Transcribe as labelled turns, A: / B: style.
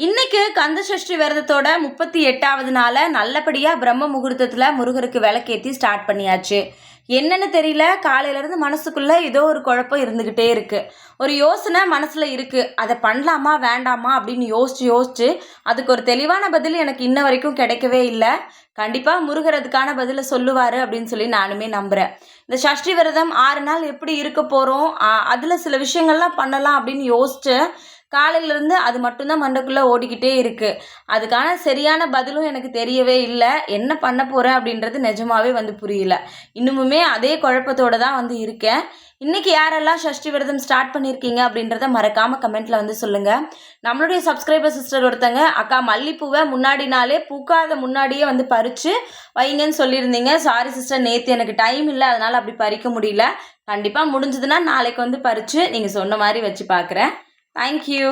A: இன்னைக்கு கந்த சஷ்டி விரதத்தோட 38வது நாள நல்லபடியா பிரம்ம முகூர்த்தத்துல முருகருக்கு விளக்கேத்தி ஸ்டார்ட் பண்ணியாச்சு. என்னன்னு தெரியல, காலையில இருந்து மனசுக்குள்ள ஏதோ ஒரு குழப்பம் இருந்துகிட்டே இருக்கு. ஒரு யோசனை மனசுல இருக்கு. அதை பண்ணலாமா வேண்டாமா அப்படின்னு யோசிச்சு யோசிச்சு அதுக்கு ஒரு தெளிவான பதில் எனக்கு இன்ன வரைக்கும் கிடைக்கவே இல்லை. கண்டிப்பா முருகர் அதுக்கான பதில சொல்லுவாரு அப்படின்னு சொல்லி நானுமே நம்புறேன். இந்த சஷ்டி விரதம் 6 நாள் எப்படி இருக்க போறோம், அதுல சில விஷயங்கள்லாம் பண்ணலாம் அப்படின்னு யோசிச்சு காலையிலேருந்து அது மட்டும்தான் மண்டைக்குள்ளே ஓடிக்கிட்டே இருக்குது. அதுக்கான சரியான பதிலும் எனக்கு தெரியவே இல்லை. என்ன பண்ண போகிறேன் அப்படின்றது நிஜமாவே புரியல. இன்னுமுமே அதே குழப்பத்தோடு தான் இருக்கேன். இன்றைக்கி யாரெல்லாம் சஷ்டி விரதம் ஸ்டார்ட் பண்ணியிருக்கீங்க அப்படின்றத மறக்காமல் கமெண்ட்டில் சொல்லுங்கள். நம்மளுடைய சப்ஸ்கிரைபர் சிஸ்டர் ஒருத்தங்க, அக்கா மல்லிப்பூவை முன்னாடி நாளே பூக்காத முன்னாடியே பறித்து வைங்கன்னு சொல்லியிருந்தீங்க. சாரி சிஸ்டர், நேற்று எனக்கு டைம் இல்லை, அதனால் அப்படி பறிக்க முடியல. கண்டிப்பாக முடிஞ்சதுன்னா நாளைக்கு பறித்து நீங்கள் சொன்ன மாதிரி வச்சு பார்க்குறேன். Thank you.